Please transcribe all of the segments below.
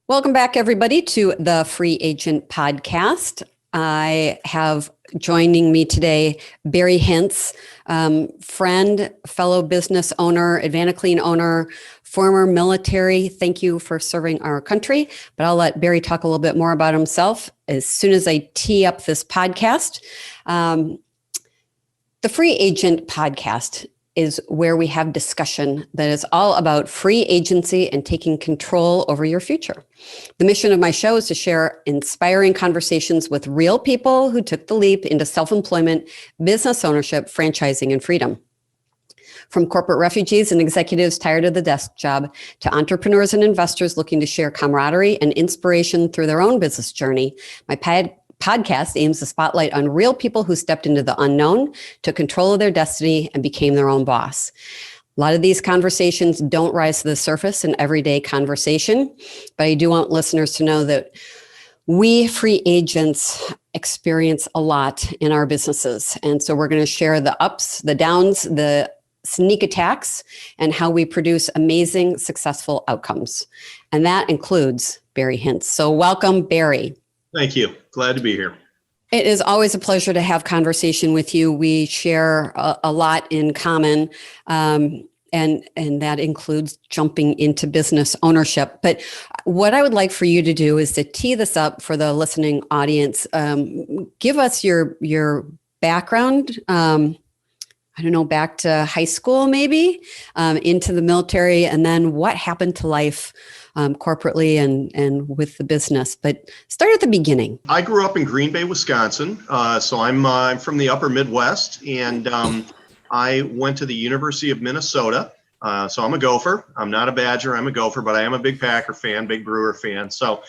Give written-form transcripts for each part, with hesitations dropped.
Welcome back, everybody, to the Free Agent Podcast. I have joining me today Barry Hintz, friend, fellow business owner, AdvantaClean owner, former military. Thank you for serving our country. But I'll let Barry talk a little bit more about himself as soon as I tee up this podcast. The Free Agent Podcast is where we have discussion that is all about free agency and taking control over your future. The mission of my show is to share inspiring conversations with real people who took the leap into self-employment, business ownership, franchising, and freedom. From corporate refugees and executives tired of the desk job to entrepreneurs and investors looking to share camaraderie and inspiration through their own business journey, my podcast aims to spotlight on real people who stepped into the unknown, took control of their destiny, and became their own boss. A lot of these conversations don't rise to the surface in everyday conversation, but I do want listeners to know that we free agents experience a lot in our businesses. And so we're going to share the ups, the downs, the sneak attacks, and how we produce amazing, successful outcomes. And that includes Barry Hintz. So welcome, Barry. Thank you. Glad to be here. It is always a pleasure to have conversation with you. We share a lot in common, and that includes jumping into business ownership. But what I would like for you to do is to tee this up for the listening audience. Give us your background. I don't know, back to high school, maybe, into the military, and then what happened to life corporately and with the business. But start at the beginning. I grew up in Green Bay, Wisconsin. So I'm from the upper Midwest, and I went to the University of Minnesota. So I'm a Gopher. I'm not a Badger. I'm a Gopher, but I am a big Packer fan, big Brewer fan. So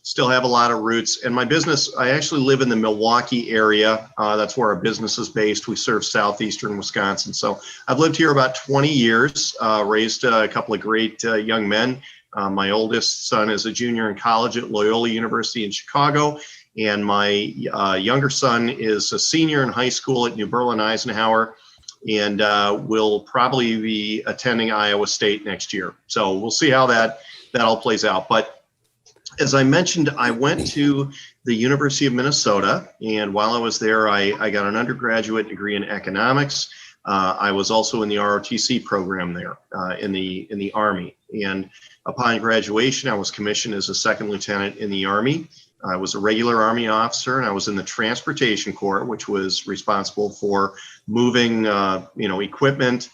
still have a lot of roots. And my business, I actually live in the Milwaukee area. That's where our business is based. We serve southeastern Wisconsin. So I've lived here about 20 years, raised a couple of great young men. My oldest son is a junior in college at Loyola University in Chicago. And my younger son is a senior in high school at New Berlin Eisenhower, and will probably be attending Iowa State next year. So we'll see how that all plays out. But as I mentioned, I went to the University of Minnesota, and while I was there, I got an undergraduate degree in economics. I was also in the ROTC program there in the Army. And upon graduation, I was commissioned as a second lieutenant in the Army. I was a regular Army officer, and I was in the Transportation Corps, which was responsible for moving, equipment,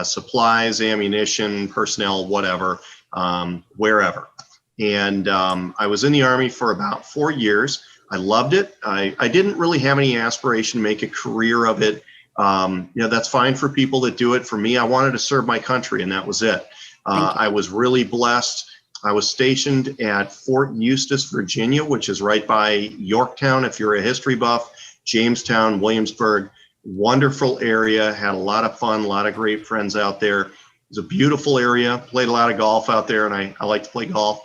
supplies, ammunition, personnel, whatever, wherever. And I was in the Army for about 4 years. I loved it. I didn't really have any aspiration to make a career of it. That's fine for people that do it. For me, I wanted to serve my country, and that was it. I was really blessed. I was stationed at Fort Eustis, Virginia, which is right by Yorktown, if you're a history buff, Jamestown, Williamsburg. Wonderful area, had a lot of fun, a lot of great friends out there. It was a beautiful area, played a lot of golf out there, and I like to play golf.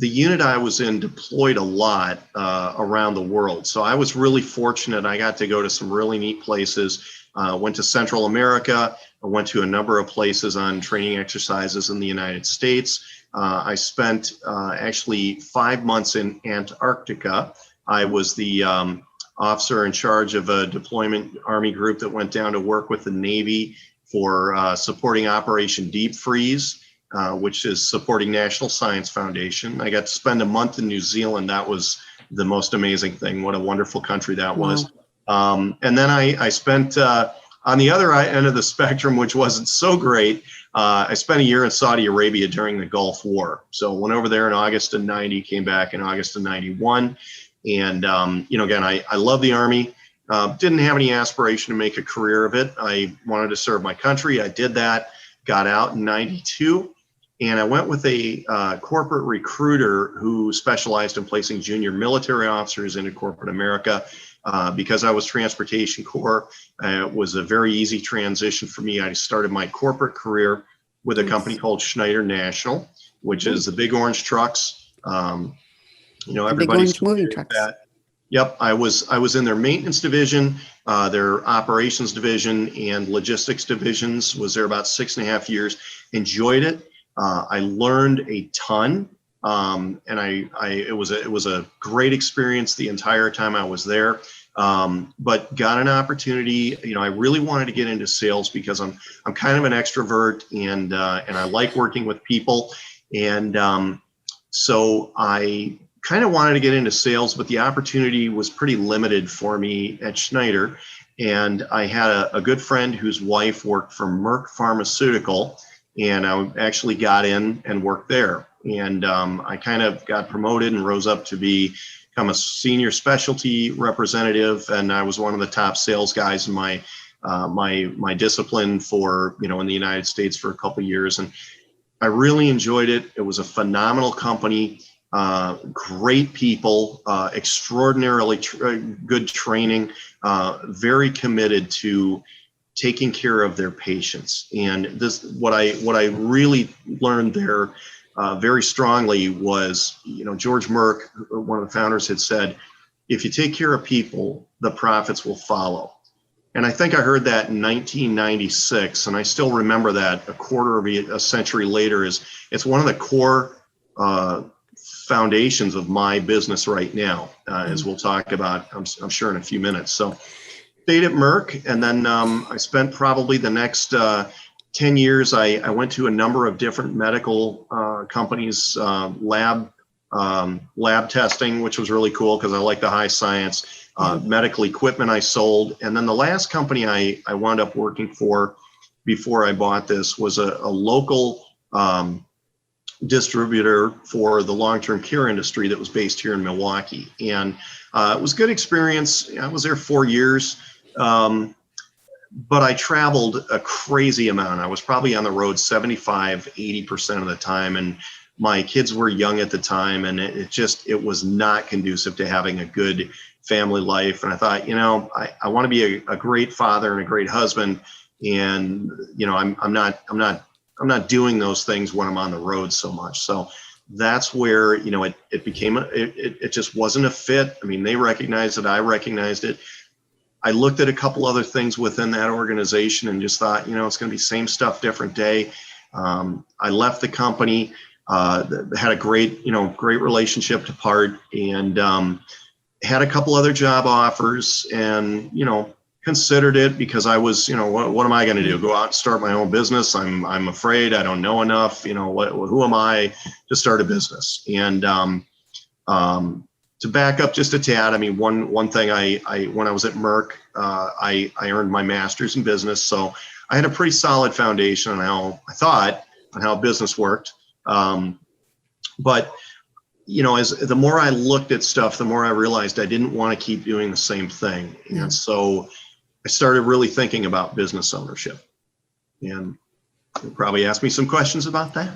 The unit I was in deployed a lot around the world. So I was really fortunate. I got to go to some really neat places. Went to Central America. I went to a number of places on training exercises in the United States. I spent actually 5 months in Antarctica. I was the officer in charge of a deployment Army group that went down to work with the Navy for supporting Operation Deep Freeze, which is supporting National Science Foundation. I got to spend a month in New Zealand. That was the most amazing thing. What a wonderful country that was. And then I spent on the other end of the spectrum, which wasn't so great. I spent a year in Saudi Arabia during the Gulf War. So went over there in August of 90, came back in August of 91. And, again, I love the Army. Didn't have any aspiration to make a career of it. I wanted to serve my country. I did that, got out in 92. And I went with a corporate recruiter who specialized in placing junior military officers into corporate America. Because I was Transportation Corps, it was a very easy transition for me. I started my corporate career with a company called Schneider National, which is the big orange trucks. Everybody's moving trucks. That. Yep, I was in their maintenance division, their operations division, and logistics divisions. Was there about 6.5 years. Enjoyed it. I learned a ton. And it was a great experience the entire time I was there. But got an opportunity. I really wanted to get into sales because I'm kind of an extrovert, and I like working with people. And so I kind of wanted to get into sales, but the opportunity was pretty limited for me at Schneider. And I had a good friend whose wife worked for Merck Pharmaceutical, and I actually got in and worked there. And I kind of got promoted and rose up to become a senior specialty representative. And I was one of the top sales guys in my discipline for, in the United States for a couple of years. And I really enjoyed it. It was a phenomenal company, great people, extraordinarily good training, very committed to taking care of their patients. And what I really learned there very strongly was, George Merck, one of the founders, had said, if you take care of people, the profits will follow. And I think I heard that in 1996, and I still remember that a quarter of a century later. It's one of the core foundations of my business right now, as we'll talk about, I'm sure, in a few minutes. So stayed at Merck, and then I spent probably the next 10 years. I went to a number of different medical companies, lab testing, which was really cool because I like the high science. Medical equipment I sold. And then the last company I wound up working for before I bought this was a local distributor for the long-term care industry that was based here in Milwaukee. And it was a good experience. I was there 4 years, but I traveled a crazy amount. I was probably on the road 80% of the time. And my kids were young at the time, and it was not conducive to having a good family life. And I thought, I want to be a great father and a great husband. And, I'm not doing those things when I'm on the road so much. So that's where, it became, it just wasn't a fit. I mean, they recognized it. I recognized it. I looked at a couple other things within that organization and just thought, it's going to be same stuff, different day. I left the company, had a great relationship to part, and, had a couple other job offers, and, considered it because I was, what am I going to do? Go out and start my own business? I'm afraid I don't know enough. Who am I to start a business? And to back up just a tad, I mean, one thing when I was at Merck, I earned my master's in business. So I had a pretty solid foundation on how business worked. But as the more I looked at stuff, the more I realized I didn't want to keep doing the same thing. And so I started really thinking about business ownership. And you'll probably ask me some questions about that.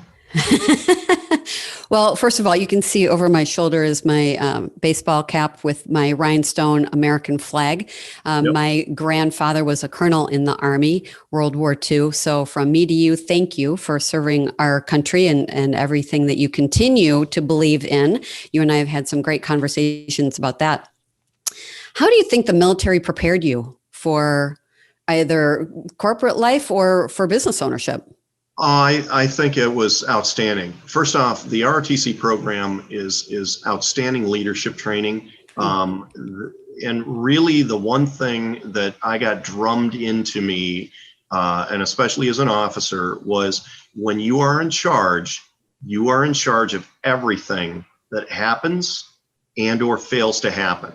Well, first of all, you can see over my shoulder is my baseball cap with my rhinestone American flag. Yep. My grandfather was a colonel in the Army, World War II. So from me to you, thank you for serving our country and everything that you continue to believe in. You and I have had some great conversations about that. How do you think the military prepared you for either corporate life or for business ownership? I think it was outstanding. First off, the ROTC program is outstanding leadership training. And really the one thing that I got drummed into me, and especially as an officer, was when you are in charge of everything that happens and or fails to happen.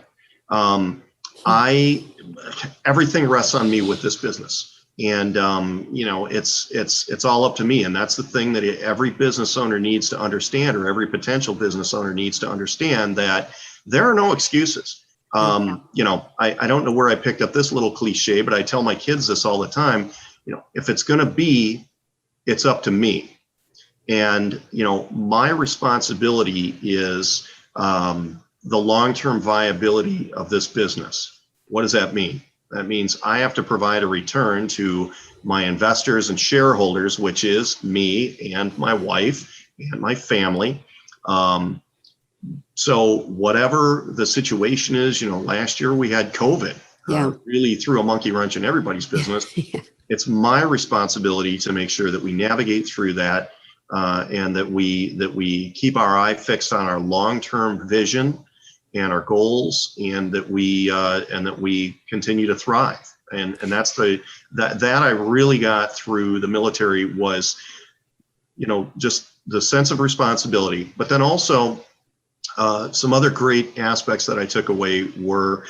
Everything rests on me with this business. And, it's all up to me. And that's the thing that every business owner needs to understand, or every potential business owner needs to understand, that there are no excuses. I don't know where I picked up this little cliche, but I tell my kids this all the time. If it's going to be, it's up to me. And, my responsibility is the long-term viability of this business. What does that mean? That means I have to provide a return to my investors and shareholders, which is me and my wife and my family. So whatever the situation is, last year we had COVID, really threw a monkey wrench in everybody's business. Yeah. It's my responsibility to make sure that we navigate through that. and that we keep our eye fixed on our long-term vision and our goals, and that we continue to thrive. And that's that I really got through the military was, just the sense of responsibility, but then also some other great aspects that I took away were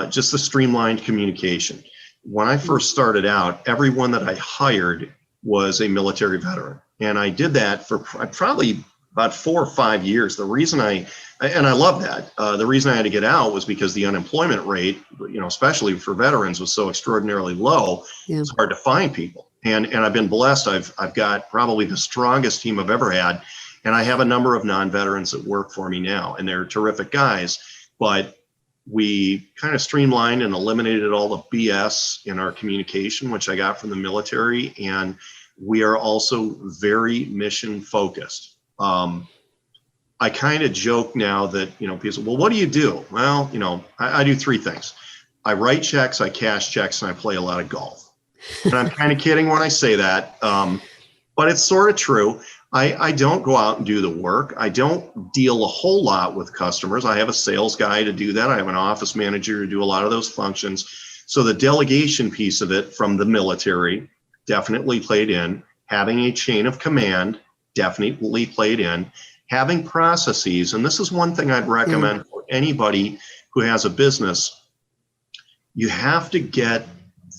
just the streamlined communication. When I first started out, everyone that I hired was a military veteran. And I did that for probably about 4 or 5 years. The reason I love that. The reason I had to get out was because the unemployment rate, especially for veterans, was so extraordinarily low. Yeah. It's hard to find people. And I've been blessed. I've got probably the strongest team I've ever had. And I have a number of non-veterans that work for me now, and they're terrific guys. But we kind of streamlined and eliminated all the BS in our communication, which I got from the military. And we are also very mission focused. I kind of joke now that, people say, well, what do you do? Well, I do 3 things. I write checks, I cash checks, and I play a lot of golf. And I'm kind of kidding when I say that, but it's sort of true. I don't go out and do the work. I don't deal a whole lot with customers. I have a sales guy to do that. I have an office manager to do a lot of those functions. So the delegation piece of it from the military definitely played in. Having a chain of command definitely played in. Having processes, and this is one thing I'd recommend for anybody who has a business. You have to get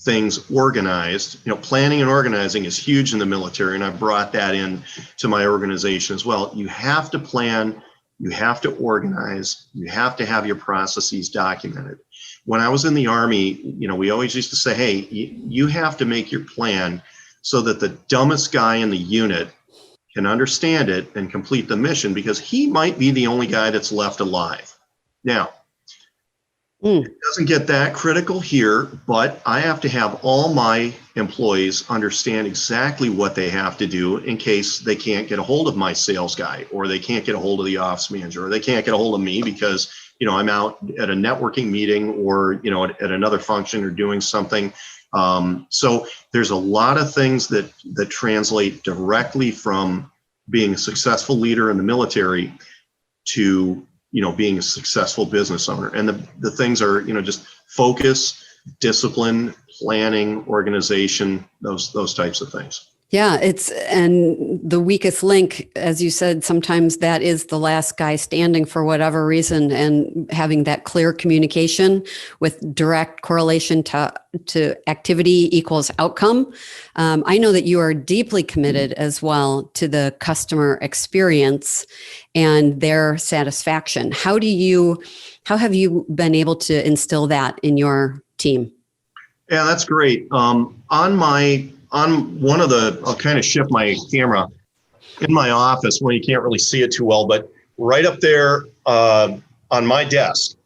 things organized. Planning and organizing is huge in the military, and I brought that in to my organization as well. You have to plan, you have to organize, you have to have your processes documented. When I was in the Army, we always used to say, hey, you have to make your plan so that the dumbest guy in the unit can understand it and complete the mission, because he might be the only guy that's left alive. Now, it doesn't get that critical here, but I have to have all my employees understand exactly what they have to do in case they can't get a hold of my sales guy, or they can't get a hold of the office manager, or they can't get a hold of me because, I'm out at a networking meeting, or, at another function, or doing something. So there's a lot of things that translate directly from being a successful leader in the military to being a successful business owner. And the things are, just focus, discipline, planning, organization, those types of things. Yeah, and the weakest link, as you said, sometimes that is the last guy standing for whatever reason, and having that clear communication with direct correlation to activity equals outcome. I know that you are deeply committed as well to the customer experience and their satisfaction. How have you been able to instill that in your team? Yeah, that's great. On one of I'll kind of shift my camera in my office when you can't really see it too well, but right up there on my desk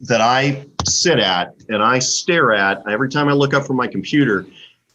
that I sit at and I stare at every time I look up from my computer,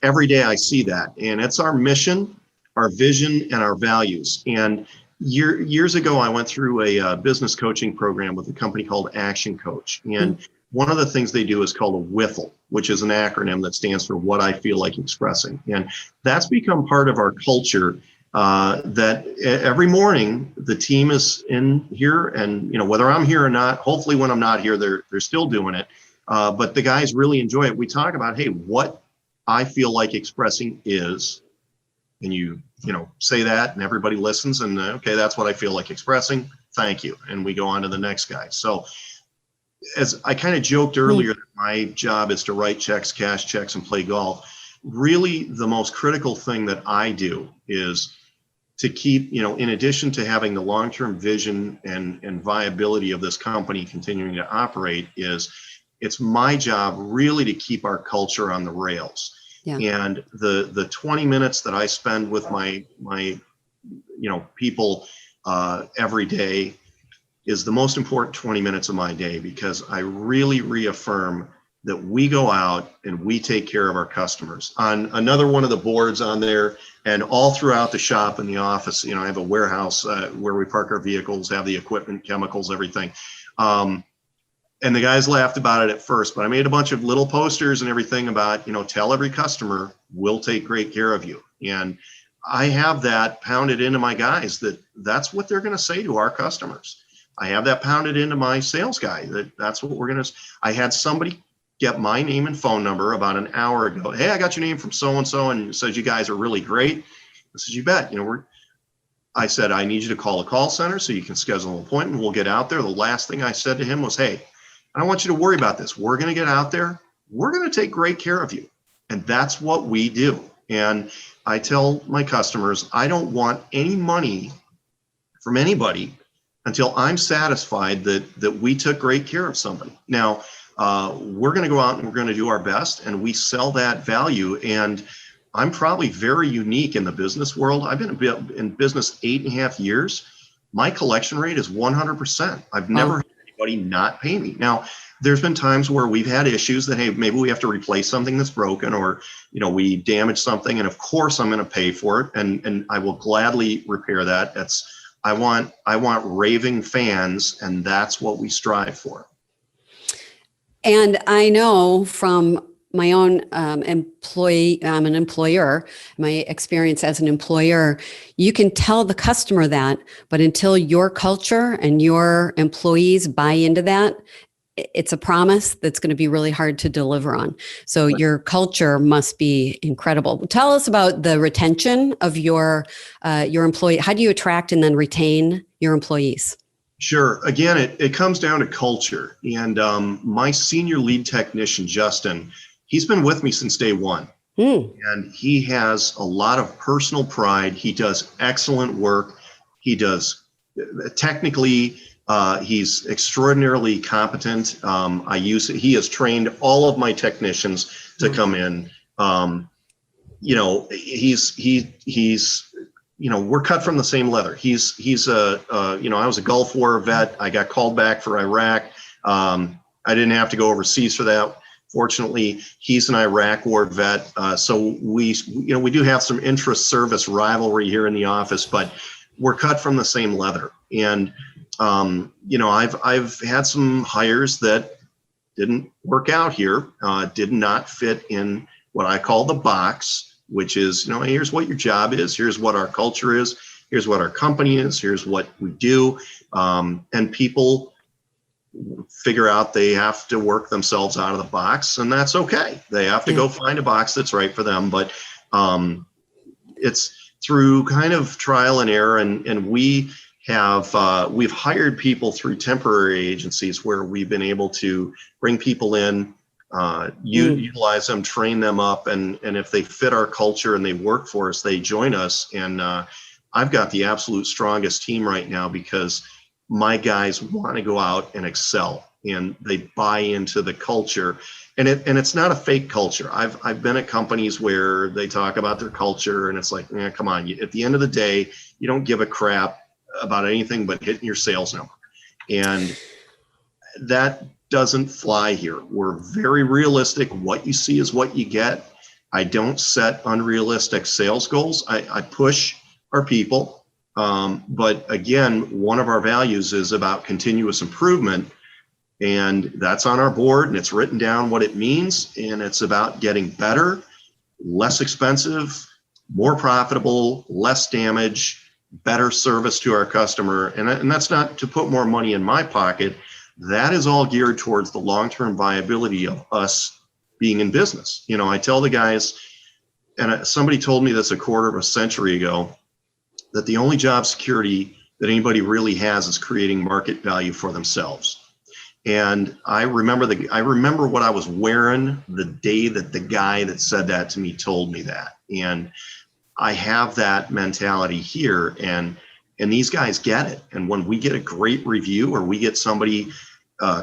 every day I see that. And it's our mission, our vision, and our values. And years ago, I went through a business coaching program with a company called Action Coach. And one of the things they do is called a WIFLE, which is an acronym that stands for What I Feel Like Expressing. And that's become part of our culture, that every morning the team is in here, and whether I'm here or not, hopefully when I'm not here, they're still doing it. But the guys really enjoy it. We talk about, hey, what I feel like expressing is, and you say that and everybody listens, and okay, that's what I feel like expressing. Thank you. And we go on to the next guy. So as I kind of joked earlier, that my job is to write checks, cash checks, and play golf. Really, the most critical thing that I do is to keep, in addition to having the long-term vision and viability of this company continuing to operate, it's my job really to keep our culture on the rails. Yeah. And the 20 minutes that I spend with my people every day is the most important 20 minutes of my day, because I really reaffirm that we go out and we take care of our customers. On another one of the boards on there, and all throughout the shop and the office, I have a warehouse where we park our vehicles, have the equipment, chemicals, everything. And the guys laughed about it at first, but I made a bunch of little posters and everything about, tell every customer, we'll take great care of you. And I have that pounded into my guys that's what they're going to say to our customers. I have that pounded into my sales guy that's what we're going to. I had somebody get my name and phone number about an hour ago. Hey, I got your name from so-and-so and it says you guys are really great. I said, you bet. I said, I need you to call a call center so you can schedule an appointment. We'll get out there. The last thing I said to him was, hey, I don't want you to worry about this. We're going to get out there. We're going to take great care of you. And that's what we do. And I tell my customers, I don't want any money from anybody until I'm satisfied that we took great care of somebody. Now, we're going to go out and we're going to do our best, and we sell that value. And I'm probably very unique in the business world. I've been in business 8.5 years. My collection rate is 100%. I've never had anybody not pay me. Now, there's been times where we've had issues that, hey, maybe we have to replace something that's broken, or, we damaged something. And of course I'm going to pay for it. And I will gladly repair that. I want raving fans, and that's what we strive for. And I know from my own employee, I'm an employer, my experience as an employer, you can tell the customer that, but until your culture and your employees buy into that, it's a promise that's going to be really hard to deliver on. So your culture must be incredible. Tell us about the retention of your employee. How do you attract and then retain your employees? Sure. Again, it comes down to culture. And my senior lead technician, Justin, he's been with me since day one. And he has a lot of personal pride. He does excellent work. He does technically, he's extraordinarily competent. He has trained all of my technicians to come in. We're cut from the same leather. I was a Gulf War vet. I got called back for Iraq. I didn't have to go overseas for that. Fortunately, he's an Iraq War vet. So we do have some intra-service rivalry here in the office, but we're cut from the same leather. And I've had some hires that didn't work out here, did not fit in what I call the box, which is, here's what your job is, here's what our culture is, here's what our company is, here's what we do. And people figure out they have to work themselves out of the box, and that's okay. They have to go find a box that's right for them. But it's through kind of trial and error, and we've hired people through temporary agencies where we've been able to bring people in, utilize them, train them up, and if they fit our culture and they work for us, they join us. And I've got the absolute strongest team right now because my guys want to go out and excel, and they buy into the culture. And it's not a fake culture. I've been at companies where they talk about their culture, and it's like, come on. At the end of the day, you don't give a crap about anything but hitting your sales number. And that doesn't fly here. We're very realistic. What you see is what you get. I don't set unrealistic sales goals. I push our people. But again, one of our values is about continuous improvement, and that's on our board, and it's written down what it means. And it's about getting better, less expensive, more profitable, less damage, better service to our customer. And that's not to put more money in my pocket. That is all geared towards the long-term viability of us being in business. I tell the guys, and somebody told me this a quarter of a century ago, that the only job security that anybody really has is creating market value for themselves. And I remember what I was wearing the day that the guy that said that to me told me that. And I have that mentality here, and these guys get it. And when we get a great review, or we get somebody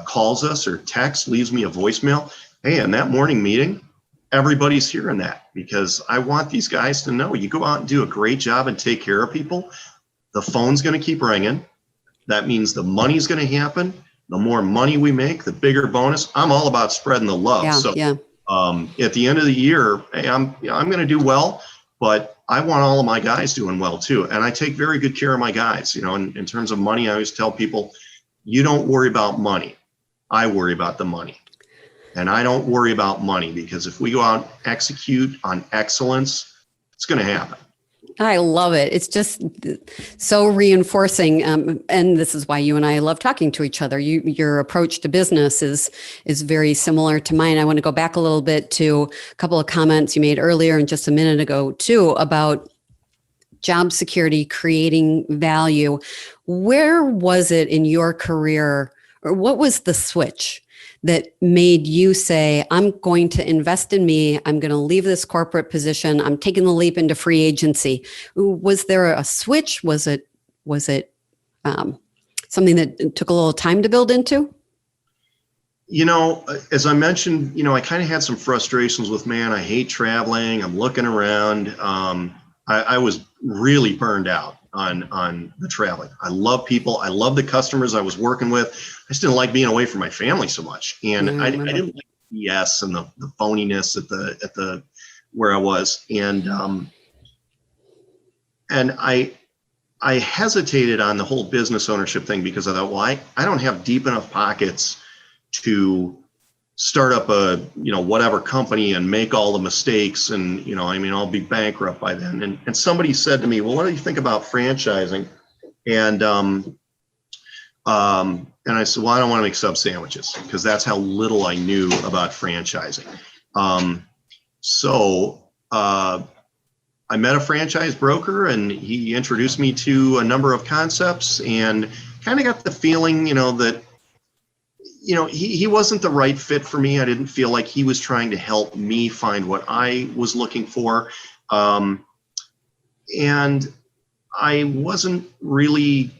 calls us or texts, leaves me a voicemail, hey, in that morning meeting, everybody's hearing that, because I want these guys to know, you go out and do a great job and take care of people, the phone's going to keep ringing. That means the money's going to happen. The more money we make, the bigger bonus. I'm all about spreading the love. At the end of the year, hey, I'm going to do well, but I want all of my guys doing well too. And I take very good care of my guys. In terms of money, I always tell people, you don't worry about money. I worry about the money. And I don't worry about money, because if we go out and execute on excellence, it's going to happen. I love it. It's just so reinforcing, and this is why you and I love talking to each other. Your approach to business is very similar to mine. I want to go back a little bit to a couple of comments you made earlier and just a minute ago too about job security, creating value. Where was it in your career, or what was the switch that made you say, I'm going to invest in me. I'm going to leave this corporate position. I'm taking the leap into free agency. Was there a switch? Was it something that took a little time to build into? As I mentioned, I kind of had some frustrations with, man, I hate traveling. I'm looking around. I was really burned out on the traveling. I love people. I love the customers I was working with. I just didn't like being away from my family so much. And I didn't like the BS and the phoniness at the where I was. And I hesitated on the whole business ownership thing because I thought, well, I don't have deep enough pockets to start up a whatever company and make all the mistakes, and I'll be bankrupt by then. And somebody said to me, well, what do you think about franchising? And I said, well, I don't want to make sub sandwiches, because that's how little I knew about franchising. So I met a franchise broker, and he introduced me to a number of concepts, and kind of got the feeling that he wasn't the right fit for me. I didn't feel like he was trying to help me find what I was looking for. And I wasn't really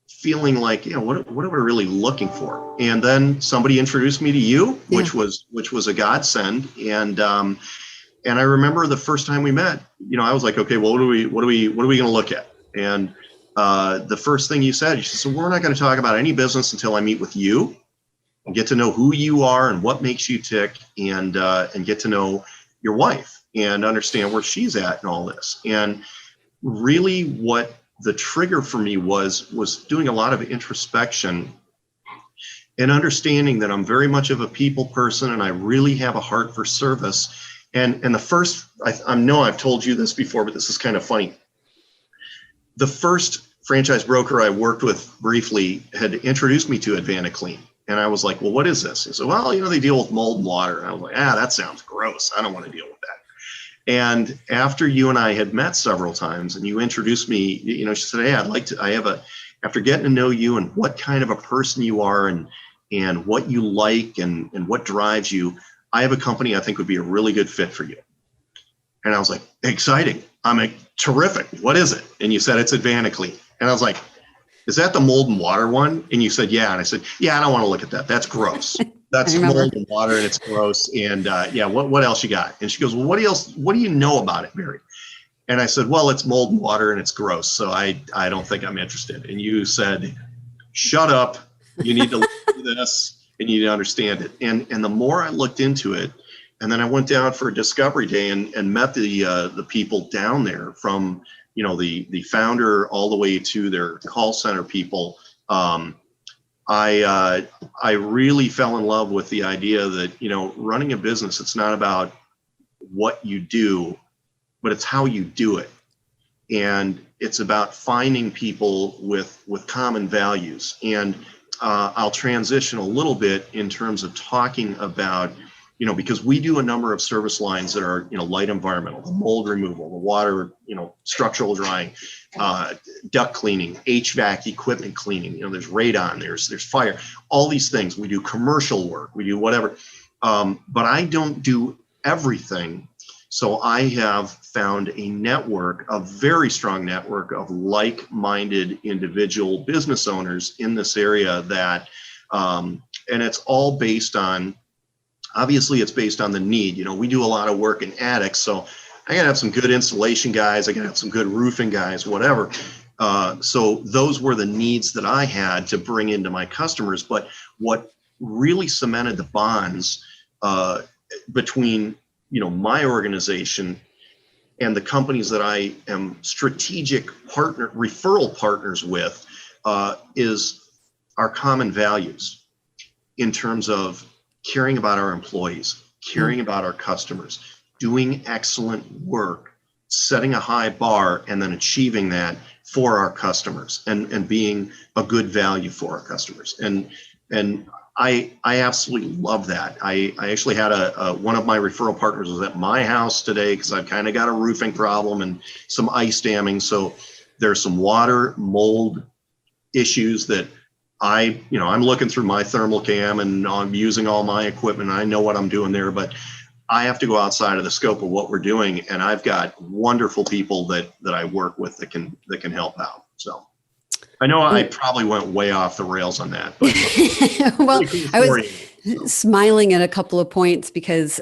feeling like, what am I really looking for? And then somebody introduced me to you, Yeah. which was a godsend. And I remember the first time we met, I was like, okay, well, what are we going to look at? And the first thing you said, so we're not going to talk about any business until I meet with you and get to know who you are and what makes you tick, and get to know your wife and understand where she's at and all this. And really what the trigger for me was doing a lot of introspection and understanding that I'm very much of a people person, and I really have a heart for service. And the first, I know I've told you this before, but this is kind of funny. The first franchise broker I worked with briefly had introduced me to AdvantaClean. And I was like, well, what is this? He said, well, they deal with mold and water. And I was like, that sounds gross. I don't want to deal with that. And after you and I had met several times, and you introduced me, she said, hey, after getting to know you and what kind of a person you are, and what you like, and what drives you, I have a company I think would be a really good fit for you. And I was like, exciting. I'm like, terrific. What is it? And you said, it's AdvantaClean. And I was like, is that the mold and water one? And you said, yeah. And I said, yeah, I don't want to look at that. That's gross. That's mold and water, and it's gross. And what else you got? And she goes, well, what do you know about it, Barry? And I said, well, it's mold and water, and it's gross. So I don't think I'm interested. And you said, shut up. You need to look at this, and you need to understand it. And the more I looked into it, and then I went down for a discovery day and met the people down there, from the founder all the way to their call center people. I really fell in love with the idea that running a business, it's not about what you do, but it's how you do it, and it's about finding people with common values. And I'll transition a little bit in terms of talking about, because we do a number of service lines that are, light environmental, the mold removal, the water, structural drying, duct cleaning, HVAC equipment cleaning, there's radon, there's fire, all these things. We do commercial work, we do whatever. But I don't do everything. So I have found a very strong network of like-minded individual business owners in this area that, and it's all based on, obviously it's based on the need. We do a lot of work in attics, so I gotta have some good installation guys, I gotta have some good roofing guys, whatever. So those were the needs that I had to bring into my customers. But what really cemented the bonds between my organization and the companies that I am strategic referral partners with is our common values in terms of caring about our employees, caring about our customers, doing excellent work, setting a high bar and then achieving that for our customers and being a good value for our customers. And I absolutely love that. I actually had one of my referral partners was at my house today because I've kind of got a roofing problem and some ice damming. So there's some water mold issues that I'm looking through my thermal cam and I'm using all my equipment. I know what I'm doing there, but I have to go outside of the scope of what we're doing. And I've got wonderful people that I work with that can help out. So I know I probably went way off the rails on that. But well, I was smiling at a couple of points because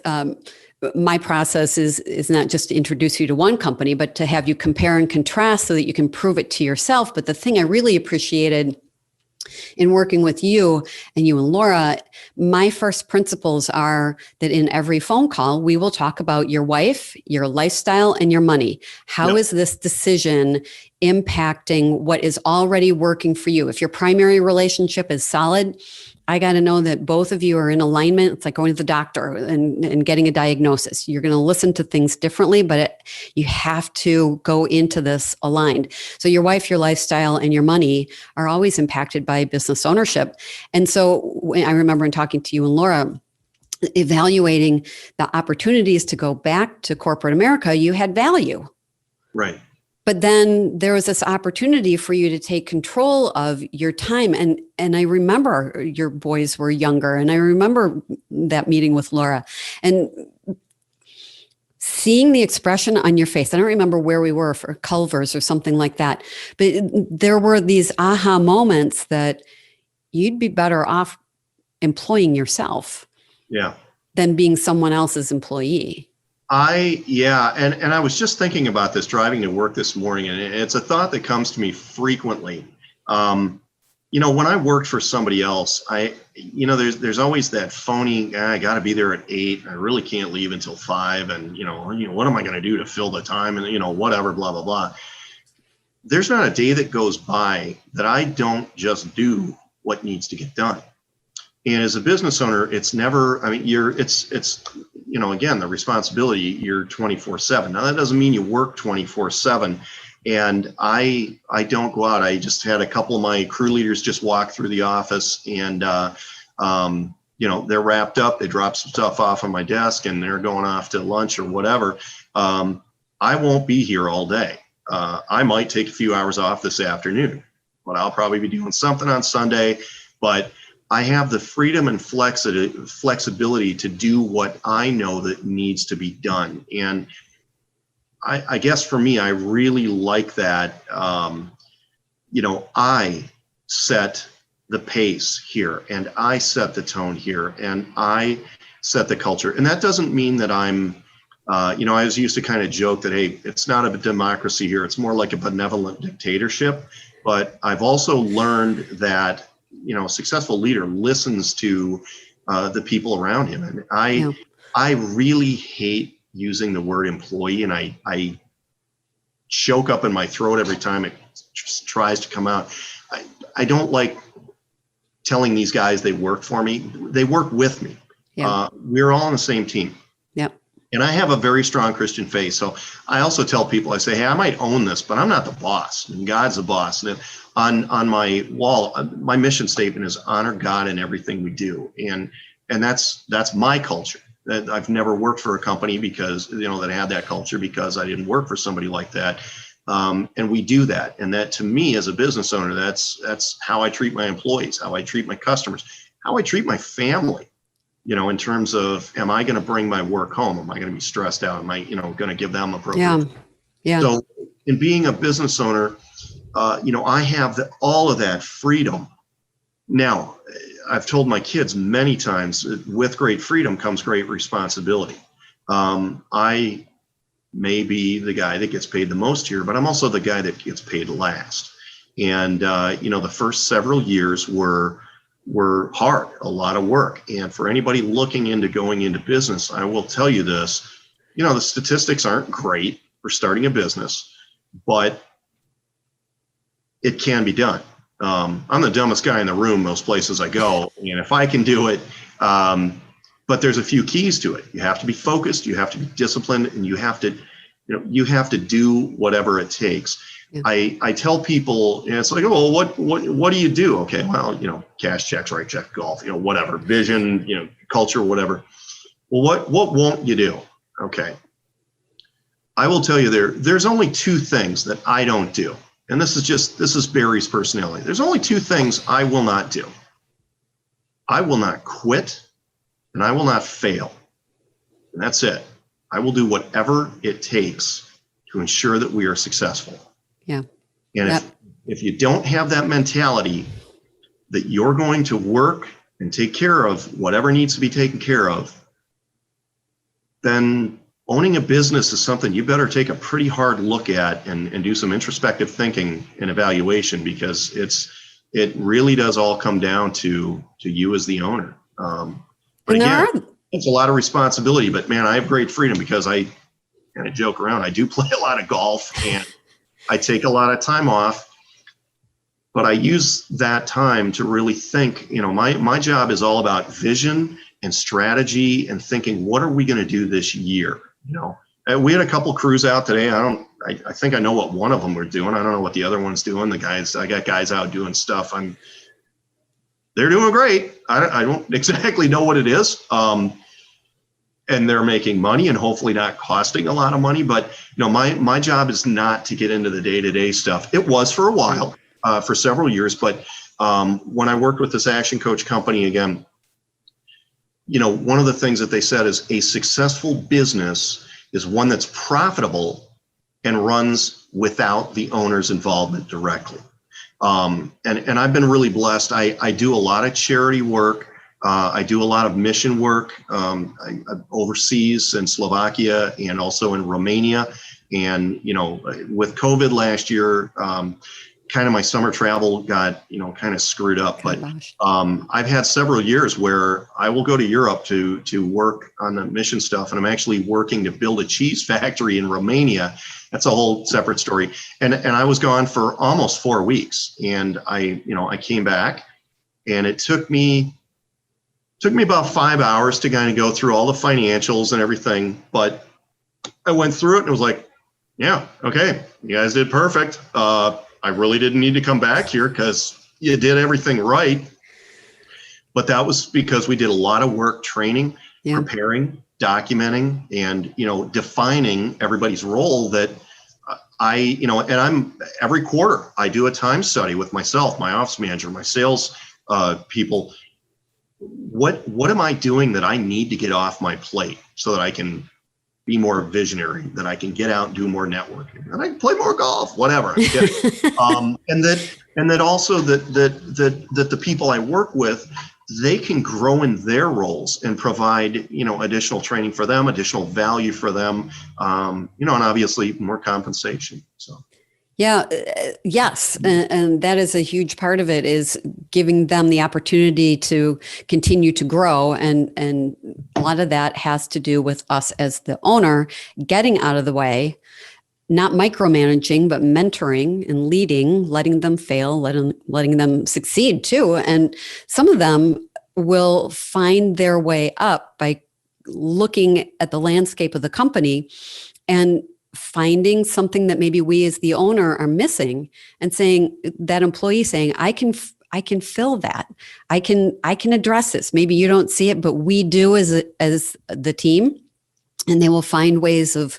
my process is not just to introduce you to one company, but to have you compare and contrast so that you can prove it to yourself. But the thing I really appreciated in working with you and Laura, my first principles are that in every phone call, we will talk about your wife, your lifestyle, and your money. How is this decision impacting what is already working for you? If your primary relationship is solid, I got to know that both of you are in alignment. It's like going to the doctor and getting a diagnosis. You're going to listen to things differently, but you have to go into this aligned. So your wife, your lifestyle, and your money are always impacted by business ownership. And so I remember in talking to you and Laura, evaluating the opportunities to go back to corporate America, you had value. Right. But then there was this opportunity for you to take control of your time. And I remember your boys were younger, and I remember that meeting with Laura and seeing the expression on your face. I don't remember where we were, for Culver's or something like that, but there were these aha moments that you'd be better off employing yourself than being someone else's employee. And I was just thinking about this driving to work this morning, and it's a thought that comes to me frequently. When I worked for somebody else, there's always that phony, I got to be there at 8. I really can't leave until 5. And, what am I going to do to fill the time? And, whatever, blah, blah, blah. There's not a day that goes by that I don't just do what needs to get done. And as a business owner, it's never, again, the responsibility, you're 24/7. Now that doesn't mean you work 24/7. And I don't go out. I just had a couple of my crew leaders just walk through the office and, they're wrapped up. They drop some stuff off on my desk and they're going off to lunch or whatever. I won't be here all day. I might take a few hours off this afternoon, but I'll probably be doing something on Sunday. But I have the freedom and flexibility to do what I know that needs to be done. And I guess for me, I really like that. I set the pace here and I set the tone here and I set the culture. And that doesn't mean that I'm, I was used to kind of joke that, hey, it's not a democracy here. It's more like a benevolent dictatorship. But I've also learned that a successful leader listens to the people around him. And I really hate using the word employee, and I choke up in my throat every time it tries to come out. I don't like telling these guys they work for me. They work with me. We're all on the same team. And I have a very strong Christian faith. So I also tell people, I say, hey, I might own this, but I'm not the boss. And God's the boss. And on my wall, my mission statement is honor God in everything we do. And that's my culture. That I've never worked for a company because, that had that culture, because I didn't work for somebody like that. And we do that. And that, to me, as a business owner, that's how I treat my employees, how I treat my customers, how I treat my family. In terms of, am I going to bring my work home? Am I going to be stressed out? Am I, going to give them appropriate? Yeah. So in being a business owner, I have all of that freedom. Now, I've told my kids many times, with great freedom comes great responsibility. I may be the guy that gets paid the most here, but I'm also the guy that gets paid last. And, the first several years were hard, a lot of work. And for anybody looking into going into business, I will tell you this, the statistics aren't great for starting a business, but it can be done. I'm the dumbest guy in the room most places I go. And if I can do it, but there's a few keys to it. You have to be focused, you have to be disciplined, and you have to you have to do whatever it takes. Yeah. I tell people, it's like, oh, well, what do you do? Okay, well, cash checks, right check, golf, whatever, vision, culture, whatever. Well, what won't you do? Okay. I will tell you there's only two things that I don't do. And this is Barry's personality. There's only two things I will not do. I will not quit and I will not fail. And that's it. I will do whatever it takes to ensure that we are successful. Yeah. And if you don't have that mentality that you're going to work and take care of whatever needs to be taken care of, then owning a business is something you better take a pretty hard look at and do some introspective thinking and evaluation, because it really does all come down to you as the owner. But again, it's a lot of responsibility, but man, I have great freedom because I kind of joke around. I do play a lot of golf and I take a lot of time off, but I use that time to really think. My job is all about vision and strategy and thinking, what are we going to do this year? We had a couple crews out today. I think I know what one of them were doing. I don't know what the other one's doing. I got guys out doing stuff. They're doing great. I don't exactly know what it is. And they're making money and hopefully not costing a lot of money. But my job is not to get into the day-to-day stuff. It was for a while, for several years. But when I worked with this Action Coach company again, one of the things that they said is a successful business is one that's profitable and runs without the owner's involvement directly. And I've been really blessed. I do a lot of charity work. I do a lot of mission work overseas in Slovakia and also in Romania. And, with COVID last year, kind of my summer travel got, kind of screwed up. But I've had several years where I will go to Europe to work on the mission stuff. And I'm actually working to build a cheese factory in Romania. That's a whole separate story. And I was gone for almost 4 weeks. And I came back and it took me about 5 hours to kind of go through all the financials and everything. But I went through it and it was like, yeah, okay, you guys did perfect. I really didn't need to come back here because you did everything right. But that was because we did a lot of work training, preparing, documenting, and, defining everybody's role that and I'm every quarter, I do a time study with myself, my office manager, my sales people. What am I doing that I need to get off my plate so that I can be more visionary, that I can get out and do more networking, and I can play more golf, whatever. And that also that the people I work with, they can grow in their roles and provide, additional training for them, additional value for them, and obviously more compensation. So. Yeah. Yes. And that is a huge part of it, is giving them the opportunity to continue to grow. And a lot of that has to do with us as the owner getting out of the way, not micromanaging, but mentoring and leading, letting them fail, letting them succeed too. And some of them will find their way up by looking at the landscape of the company and finding something that maybe we as the owner are missing, and saying, that employee saying, I can fill that. I can address this. Maybe you don't see it, but we do as the team, and they will find ways of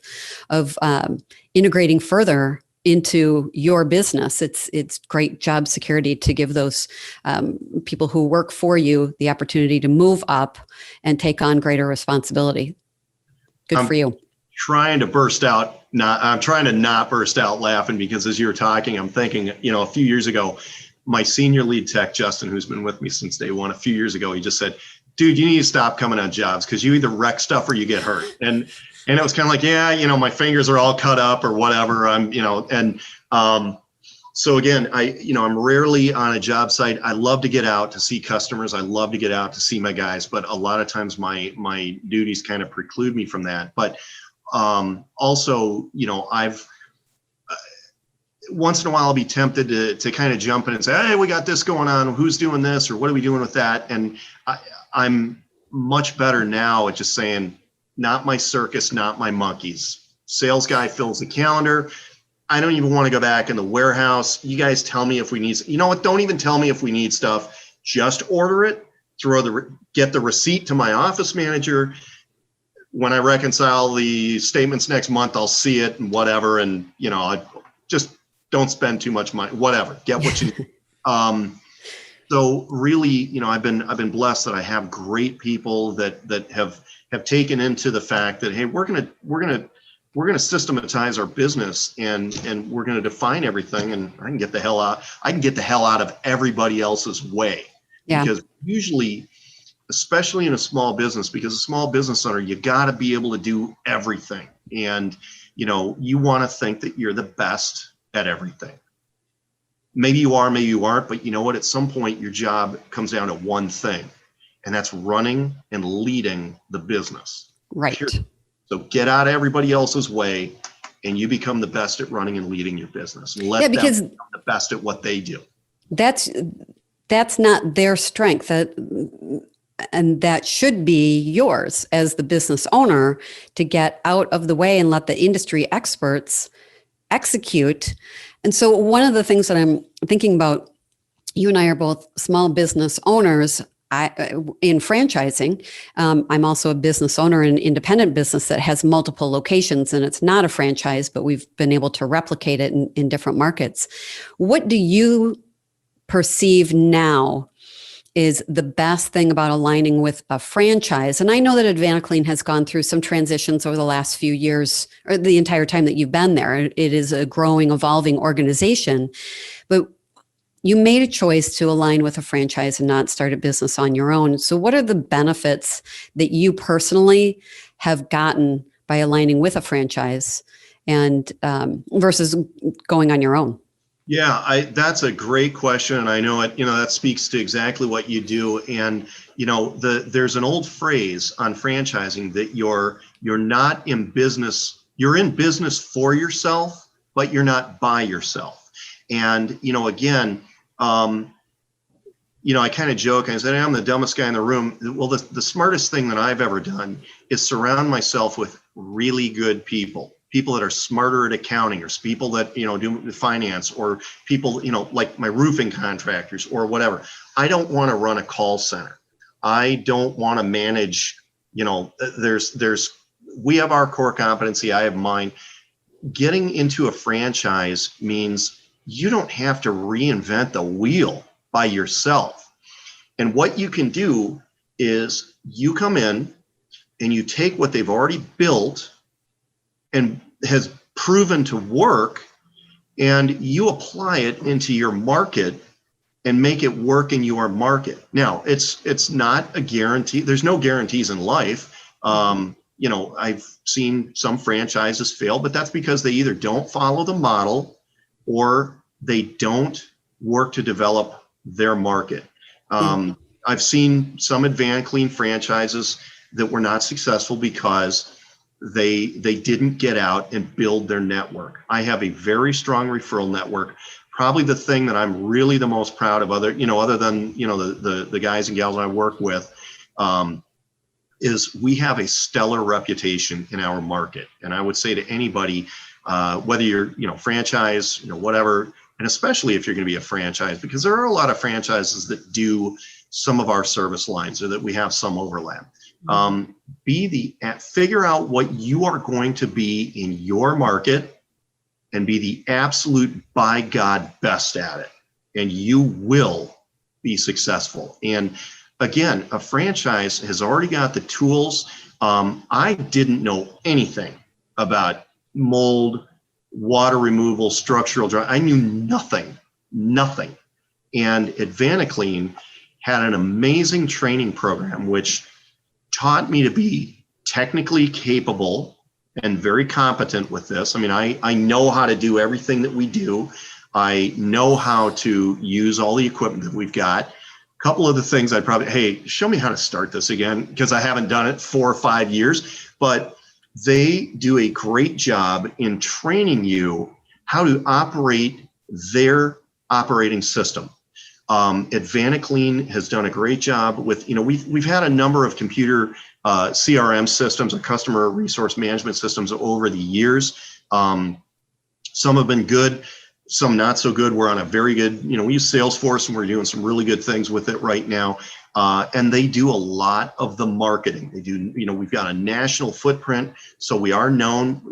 integrating further into your business. It's great job security to give those people who work for you the opportunity to move up and take on greater responsibility. Good for you. I'm trying to not burst out laughing, because as you were talking, I'm thinking, a few years ago, my senior lead tech, Justin, who's been with me since day one, a few years ago, he just said, dude, you need to stop coming on jobs because you either wreck stuff or you get hurt. And it was kind of like, my fingers are all cut up or whatever. So again, I'm rarely on a job site. I love to get out to see customers. I love to get out to see my guys, but a lot of times my duties kind of preclude me from that. But also, I've once in a while I'll be tempted to kind of jump in and say, hey, we got this going on. Who's doing this? Or what are we doing with that? And I'm much better now at just saying, not my circus, not my monkeys. Sales guy fills the calendar. I don't even want to go back in the warehouse. You guys tell me if we need, you know what? Don't even tell me if we need stuff. Just order it, get the receipt to my office manager. When I reconcile the statements next month, I'll see it and whatever. And, I just don't spend too much money, whatever, get what you need. So really, I've been blessed that I have great people that have taken into the fact that, hey, we're gonna systematize our business and we're gonna define everything, and I can get the hell out of everybody else's way. Yeah. Because usually, especially in a small business, because a small business owner, you got to be able to do everything, and you want to think that you're the best at everything. Maybe you are, maybe you aren't, but you know what? At some point, your job comes down to one thing, and that's running and leading the business. Right. Period. So get out of everybody else's way, and you become the best at running and leading your business. And let them become the best at what they do. That's not their strength. And that should be yours as the business owner, to get out of the way and let the industry experts execute. And so one of the things that I'm thinking about, you and I are both small business owners. In franchising, I'm also a business owner in an independent business that has multiple locations, and it's not a franchise, but we've been able to replicate it in different markets. What do you perceive now is the best thing about aligning with a franchise? And I know that AdvantaClean has gone through some transitions over the last few years, or the entire time that you've been there. It is a growing, evolving organization, but you made a choice to align with a franchise and not start a business on your own. So what are the benefits that you personally have gotten by aligning with a franchise and versus going on your own? Yeah, that's a great question. And I know it, that speaks to exactly what you do. And, there's an old phrase on franchising that you're not in business, you're in business for yourself, but you're not by yourself. And, again, I kind of joke, I said, I'm the dumbest guy in the room. Well, the smartest thing that I've ever done is surround myself with really good people that are smarter at accounting, or people that, do finance, or people, like my roofing contractors or whatever. I don't want to run a call center. I don't want to manage, we have our core competency. I have mine. Getting into a franchise means you don't have to reinvent the wheel by yourself. And what you can do is you come in and you take what they've already built and has proven to work, and you apply it into your market and make it work in your market. Now, it's not a guarantee. There's no guarantees in life. I've seen some franchises fail, but that's because they either don't follow the model or they don't work to develop their market. I've seen some AdvantaClean franchises that were not successful because they didn't get out and build their network. I have a very strong referral network. Probably the thing that I'm really the most proud of, other than the guys and gals I work with, is we have a stellar reputation in our market. And I would say to anybody, whether you're franchise, whatever, and especially if you're going to be a franchise, because there are a lot of franchises that do some of our service lines, or that we have some overlap. Figure out what you are going to be in your market and be the absolute, by God, best at it, and you will be successful. And again, a franchise has already got the tools. I didn't know anything about mold, water removal, structural dry. I knew nothing. And AdvantaClean had an amazing training program, which taught me to be technically capable and very competent with this. I mean, I know how to do everything that we do. I know how to use all the equipment that we've got. A couple of the things I'd probably, hey, show me how to start this again, because I haven't done it 4 or 5 years. But they do a great job in training you how to operate their operating system. Advanced has done a great job with, we've had a number of computer CRM systems or customer resource management systems over the years. Some have been good, some not so good. We're on a very good, we use Salesforce and we're doing some really good things with it right now. And they do a lot of the marketing. They do, we've got a national footprint, so we are known,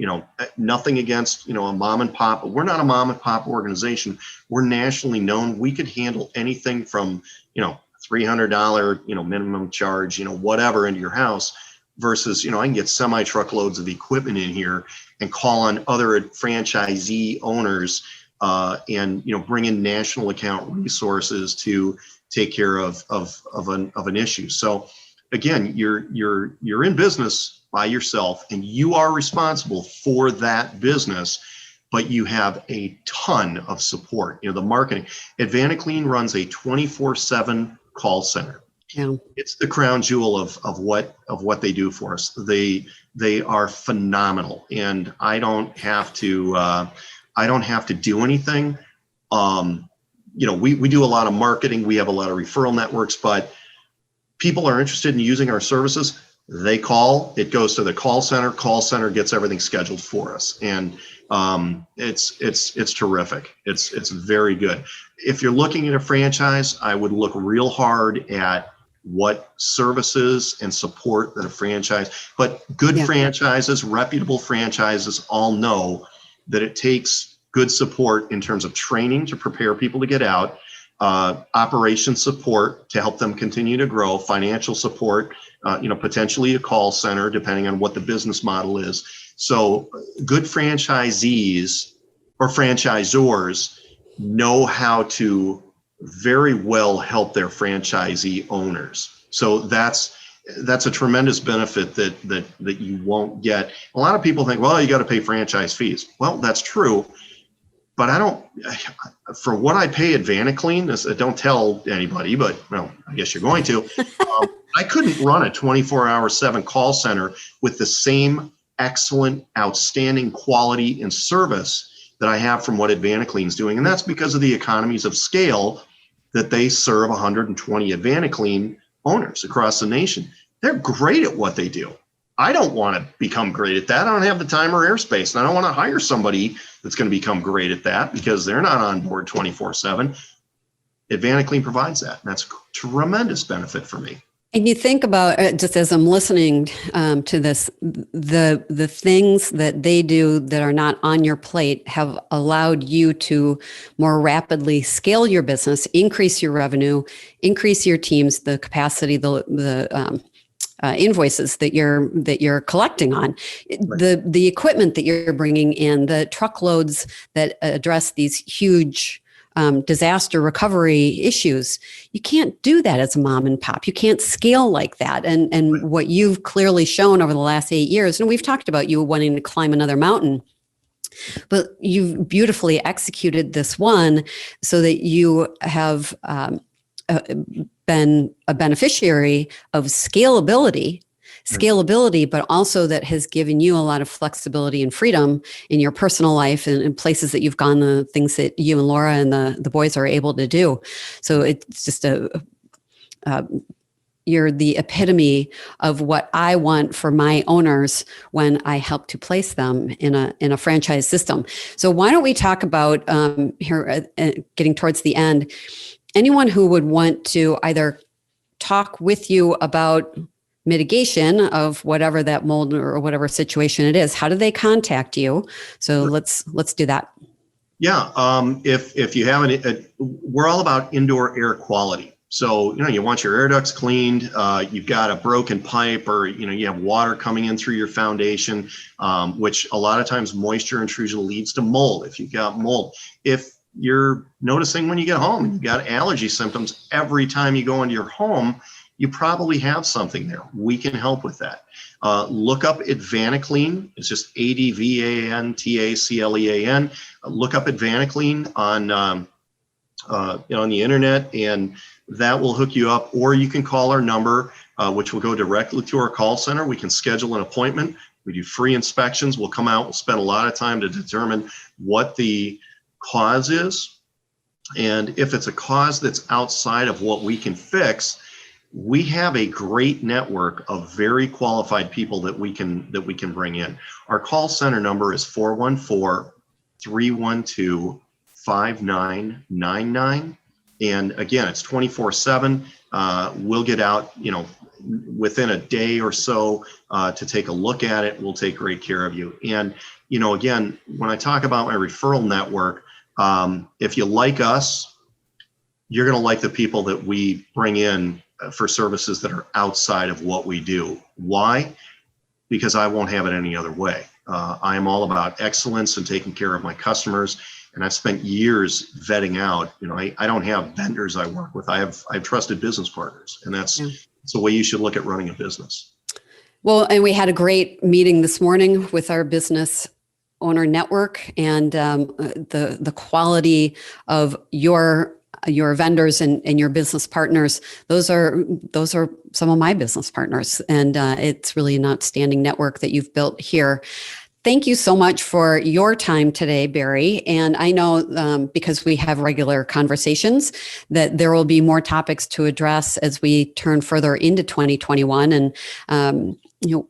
nothing against, a mom and pop, but we're not a mom and pop organization. We're nationally known. We could handle anything from, $300, minimum charge, whatever into your house versus, I can get semi-truckloads of equipment in here and call on other franchisee owners and, bring in national account resources to take care of an issue. So again, you're in business by yourself and you are responsible for that business, but you have a ton of support. The marketing. Advanced runs a 24/7 call center. Yeah. It's the crown jewel of what they do for us. They are phenomenal, and I don't have to do anything. We do a lot of marketing. We have a lot of referral networks, but people are interested in using our services. They call, it goes to the call center. Call center gets everything scheduled for us. And it's terrific. It's very good. If you're looking at a franchise, I would look real hard at what services and support that a franchise, but good franchises, reputable franchises all know that it takes good support in terms of training to prepare people to get out, operation support to help them continue to grow, financial support, potentially a call center, depending on what the business model is. So good franchisees or franchisors know how to very well help their franchisee owners. So that's a tremendous benefit that you won't get. A lot of people think, well, you got to pay franchise fees. Well, that's true. But I don't, for what I pay at VaniClean, don't tell anybody, but well, I guess you're going to. I couldn't run a 24/7 call center with the same excellent, outstanding quality and service that I have from what VaniClean is doing. And that's because of the economies of scale that they serve 120 VaniClean owners across the nation. They're great at what they do. I don't want to become great at that. I don't have the time or airspace, and I don't want to hire somebody that's going to become great at that because they're not on board 24/7. VaniClean provides that. And that's a tremendous benefit for me. And you think about, just as I'm listening to this, the things that they do that are not on your plate have allowed you to more rapidly scale your business, increase your revenue, increase your teams, the capacity, the invoices that you're collecting on, right. The equipment that you're bringing in, the truckloads that address these huge disaster recovery issues. You can't do that as a mom and pop. You can't scale like that. And right. What you've clearly shown over the last 8 years, and we've talked about you wanting to climb another mountain, but you've beautifully executed this one so that you have been a beneficiary of scalability, but also that has given you a lot of flexibility and freedom in your personal life and in places that you've gone, the things that you and Laura and the boys are able to do. So it's just you're the epitome of what I want for my owners when I help to place them in a franchise system. So why don't we talk about here, getting towards the end, anyone who would want to either talk with you about mitigation of whatever that mold or whatever situation it is, how do they contact you? So let's do that. Yeah, if you haven't, we're all about indoor air quality. So, you want your air ducts cleaned, you've got a broken pipe, or, you have water coming in through your foundation, which a lot of times moisture intrusion leads to mold. If you've got mold, if you're noticing when you get home and you've got allergy symptoms every time you go into your home, you probably have something there. We can help with that. Look up VaniClean. It's just ADVANTACLEAN. Look up VaniClean on on the internet, and that will hook you up. Or you can call our number, which will go directly to our call center. We can schedule an appointment. We do free inspections. We'll come out. We'll spend a lot of time to determine what the cause is, And if it's a cause that's outside of what we can fix, we have a great network of very qualified people that we can bring in. Our call center number is 414-312-5999. And again, it's 24/7. We'll get out, within a day or so to take a look at it. We'll take great care of you. And, again, when I talk about my referral network, if you like us, you're going to like the people that we bring in for services that are outside of what we do. Why? Because I won't have it any other way. I am all about excellence and taking care of my customers. And I've spent years vetting out, I don't have vendors I work with. I have trusted business partners, and that's the way you should look at running a business. Well, and we had a great meeting this morning with our business owner network, and the quality of your vendors and your business partners. Those are some of my business partners, and it's really an outstanding network that you've built here. Thank you so much for your time today, Barry. And I know because we have regular conversations that there will be more topics to address as we turn further into 2021. And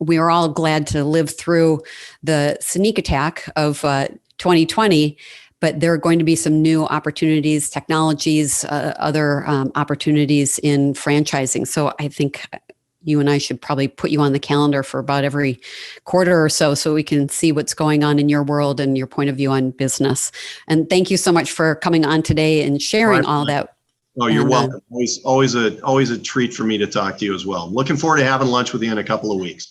we are all glad to live through the sneak attack of 2020. But there are going to be some new opportunities, technologies, other opportunities in franchising. So I think you and I should probably put you on the calendar for about every quarter or so we can see what's going on in your world and your point of view on business. And thank you so much for coming on today and sharing all that. Oh, you're welcome. Always a treat for me to talk to you as well. Looking forward to having lunch with you in a couple of weeks.